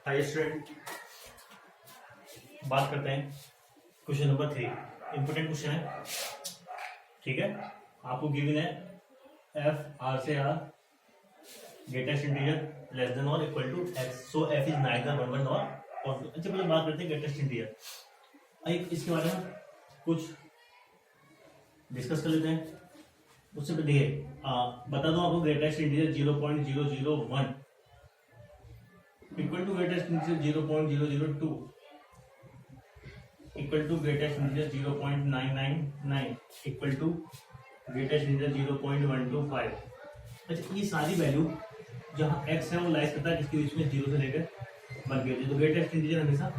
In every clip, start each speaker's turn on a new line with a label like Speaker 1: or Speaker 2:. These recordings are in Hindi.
Speaker 1: हाय स्टूडेंट, बात करते हैं क्वेश्चन नंबर 3। इंपोर्टेंट क्वेश्चन है, ठीक है। आपको गिवन है एफ आर से R greatest integer less than or equal to X, so F is neither one one or positive. अच्छा, पहले बात करते हैं ग्रेटेस्ट इंटीजर। एक इसके बारे में कुछ डिस्कस कर लेते हैं। उससे पहले देखिए, बता दो आपको greatest integer 0.001 equal to greatest integer 0.002 equal to greatest integer 0.999 equal to greatest integer 0.125। अच्छा, ये सारी वैल्यू जहाँ x है वो लाइज करता है इसके बीच में 0 से लेकर 1 के बीच। तो ग्रेटेस्ट इंटीजर हमेशा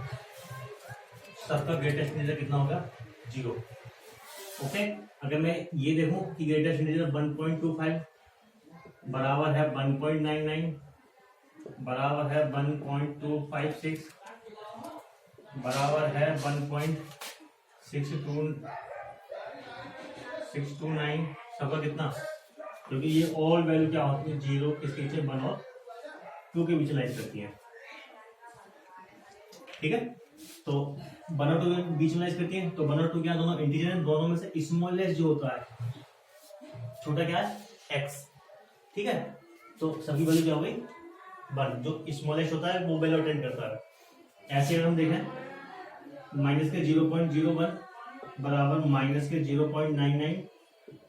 Speaker 1: सबका ग्रेटेस्ट इंटीजर कितना होगा? 0। ओके, अगर मैं ये देखूं कि ग्रेटेस्ट इंटीजर 1.25 बराबर है 1.99 बराबर है 1.256 बराबर है 1.629 सबका कितना? क्योंकि ये ऑल वैल्यू क्या होती है? 0 किसके पीछे? 1 और 2 के बीच लाइज करती है, ठीक है। तो 1 और 2 के बीच में लाइज करती है। तो 1 और 2 क्या दोनों इंटीजर हैं, दोनों में से स्मॉलेस्ट जो होता है छोटा क्या है? x, ठीक है। तो सभी वैल्यू क्या हो गई? 1। जो स्मॉलेस्ट होता है वो वैल्यू अटेंड करता है। ऐसे अगर हम देखें माइनस के 0.01 बराबर माइनस के 0.99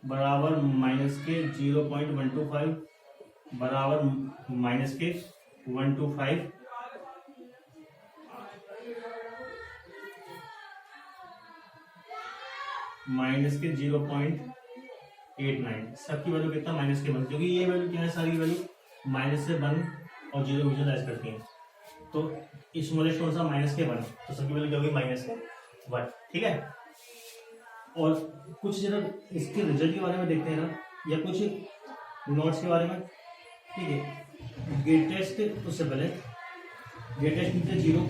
Speaker 1: बराबर माइनस के 0.125 बराबर माइनस के 125 माइनस के 0.89 सबकी वैल्यू कितना? माइनस के 1, क्योंकि ये वैल्यू क्या है? सारी वैल्यू माइनस से 1 और 0 विजुअलाइज करती हैं। तो स्मॉलेस्ट कौन सा? माइनस के 1, तो सबकी वैल्यू क्या होगी? माइनस के 1, ठीक है। और कुछ जरा इसके रिजल्ट के बारे में देखते हैं ना, या कुछ नोट्स के बारे में, ठीक है। ग्रेटेस्ट, उससे पहले ग्रेटेस्ट इंटीजर 0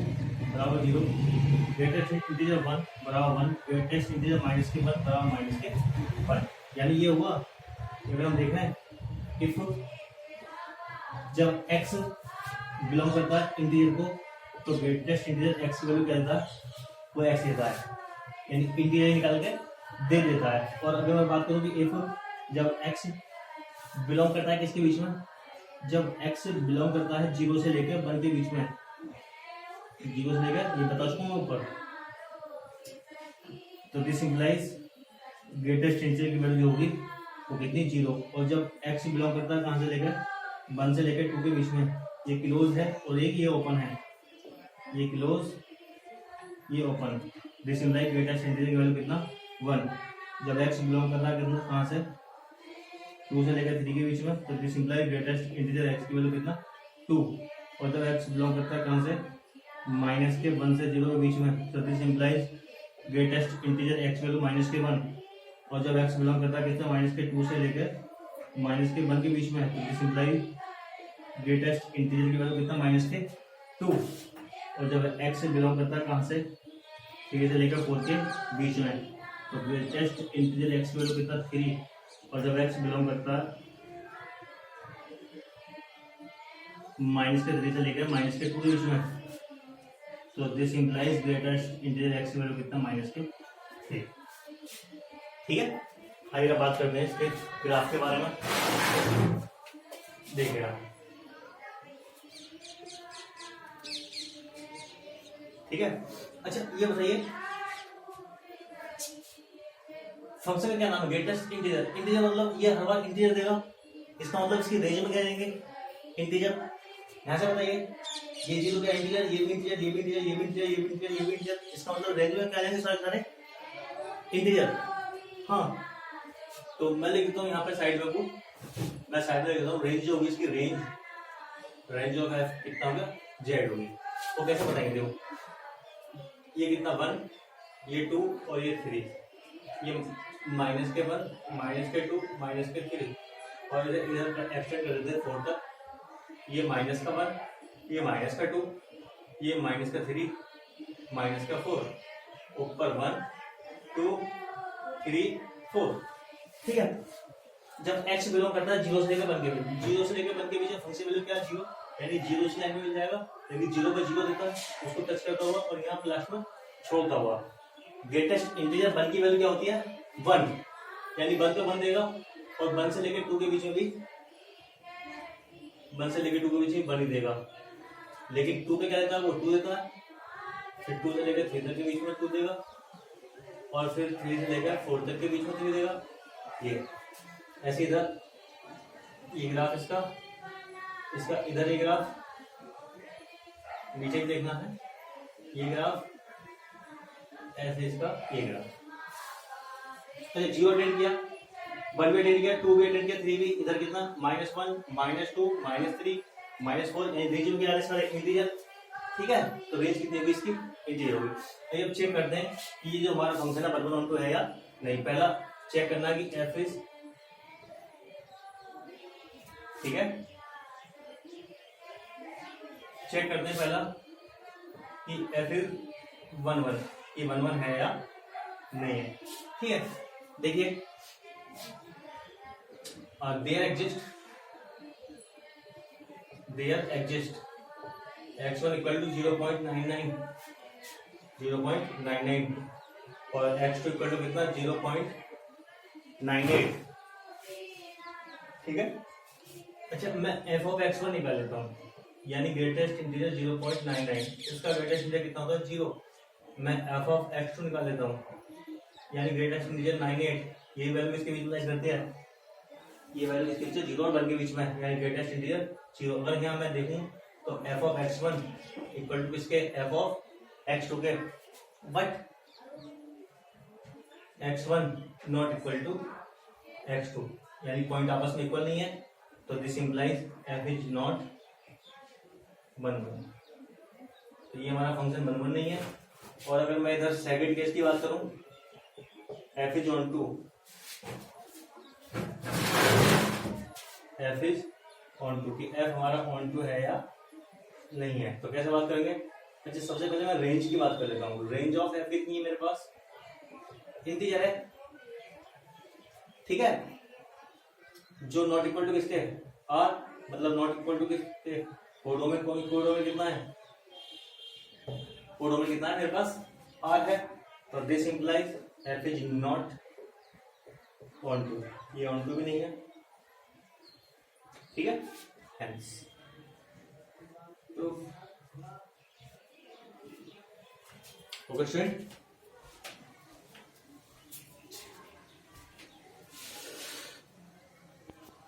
Speaker 1: बराबर 0, ग्रेटेस्ट इंटीजर 1 बराबर 1, ग्रेटेस्ट इंटीजर माइनस के 1 बराबर माइनस के 1। यानी ये हुआ, अगर हम देख रहे हैं इफ जब x बिलोंग करता है इंटीजर को, तो ग्रेटेस्ट इंटीजर x की वैल्यू क्या देता है? वो x देता है, यानी इंटीजर निकाल के दे देता है। और अगर मैं बात करूं कि इफ जब x बिलोंग करता है किसके बीच में? जब x बिलोंग करता है 0 से लेकर 1 के बीच में, 0 से लेकर, ये बता चुका हूं ऊपर, तो दिस इंप्लाइज ग्रेटेस्ट इंटीजर की वैल्यू होगी वो कितनी? 0। और जब x बिलोंग करता है कहां से लेकर? 1 से लेकर 2 के बीच में, ये क्लोज है और एक ये ओपन है, ये क्लोज ये open, this implies greatest integer की वैल्यू कितना? 1। जब x बिलोंग करता है कितना? कहां से? 2 से लेकर 3 के बीच में, तो this implies greatest integer x की वैल्यू कितना? 2। और जब x बिलोंग करता है कहां से? माइनस के 1 से 0 के बीच में, तो this implies greatest integer x value minus के 1। और जब x बिलोंग करता है कितना? माइनस के 2 से लेकर माइनस के 1 के बीच में, तो दिस इंप्लाइज ग्रेटेस्ट इंटीजर की वैल्यू कितना? माइनस के 2। और जब x बिलोंग करता है कहां से? 3 से लेकर 4 के बीच में, तो ग्रेटेस्ट इंटीजर x की वैल्यू कितना? 3। और जब x बिलोंग करता है माइनस के 3 से लेकर माइनस के 2 के बीच में, तो this implies greatest integer x की वैल्यू कितना? माइनस के 3, ठीक है। आइए बात करते हैं इसके ग्राफ के बारे में। देखिएगा, ठीक है। अच्छा, ये बताइए फंक्शन का क्या नाम है? Greatest integer. इंटीजर मतलब ये हर बार इंटीजर देगा, इसका मतलब इसकी रेंज में क्या देंगे? इंटीजर। यहां से बताइए, ये 0 का इंटीजर, ये भी इंटीजर, ये भी इंटीजर, ये भी इंटीजर, ये भी इंटीजर, ये भी इंटीजर, इसका मतलब रेंज में क्या देंगे? सारे इंटीजर। हाँ, तो मैं लिख देता हूँ यहाँ पे साइड में, मैं साइड में लिख देता हूँ रेंज जो होगी इसकी, रेंज जो है कितना होगा? z होगी। तो कैसे बताएंगे? देखो, ये कितना? 1, ये 2 और ये 3, ये माइनस के 1 माइनस के 2 माइनस के 3, और इधर एक्सटेंड कर देते हैं 4 तक। ये माइनस का 1, ये माइनस का 2, ये माइनस का 3 माइनस का 4, ऊपर 1 2 3 4, ठीक है। जब x बिलोंग करता है 0 से लेकर 1 के बीच, 0 से लेकर 1 के बीच फंक्शन वैल्यू क्या है? 0। यानी जीरो इस लाइन में मिल जाएगा, लेकिन जीरो पे जीरो देता है उसको टच करता हुआ और यहाँ पे लास्ट में छोड़ता हुआ। ग्रेटेस्ट इंटीजर 1 की वैल्यू क्या होती है 1, यानी 1 पे 1 देगा और 1 से लेकर 2 के बीच में भी 1 से लेकर 2 के बीच में 1 ही देगा, लेकिन 2 पे क्या देता है वो 2 देता है, फिर 2 से लेकर 3 तक के बीच में 2 देगा और फिर 3 से लेकर 4 तक के बीच में 3 देगा। ये ऐसे इधर ये ग्राफ इसका इधर ये ग्राफ नीचे भी देखना है, ये ग्राफ ऐसे इसका ये ग्राफ। अच्छा जीरो अटेंड किया, 1 भी अटेंड किया, 2 भी अटेंड किया, 3 भी, इधर कितना -1 -2 -3 -4 रेंज में क्या सारे इंटीजर, ठीक है। तो रेंज कितनी होगी इसकी इंटीजर होगी। तो अब चेक करते हैं कि ये जो हमारा फंक्शन है 1 1 2 है या नहीं। पहला चेक करना कि एफ इज, ठीक है, चेक करते हैं पहला कि एफ इज 1 1, ये 1 1 है या नहीं है, ठीक है। देखिए there exist x1 equal to 0.99 और x2 इक्वल टू कितना 0.98, ठीक है। अच्छा मैं f ऑफ x1 निकाल लेता हूँ, यानी ग्रेटेस्ट इंटीजर 0.99, इसका ग्रेटेस्ट इंटीजर कितना होता है 0। मैं f ऑफ x2 निकाल लेता हूँ, यानी ग्रेटेस्ट इंटीजर 98, ये वैल्यू इसके बीच में करते हैं, ये वैल्यू इसके बीच 0 और 1 के बीच में, यानी ग्रेटेस्ट इंटीजर 0। अगर यहाँ मैं देखूँ तो f of x1 equal to इसके f ऑफ x2 के, but x1 not equal to x2, यानी पॉइंट आपस में इक्वल नहीं है, तो this implies f is not 1 1। तो ये हमारा फंक्शन 1 1 नहीं है। और अगर मैं इधर सेकंड केस की बात करूं, f is onto, f is onto, कि f हमारा ऑन टू है या नहीं है, तो कैसे बात करेंगे। अच्छा सबसे पहले मैं रेंज की बात कर लेता हूँ। रेंज ऑफ f कितनी है मेरे पास, इंटीजर है, ठीक है, जो नॉट इक्वल टू किसके r, मतलब नॉट इक्वल टू किसके कोडोमेन, कोडोमेन कितना है, कोडोमेन कितना है मेरे पास r है, तो this implies f is not onto, ये ऑन टू भी नहीं है, ठीक है। हेंस तो ओके स्टूडेंट,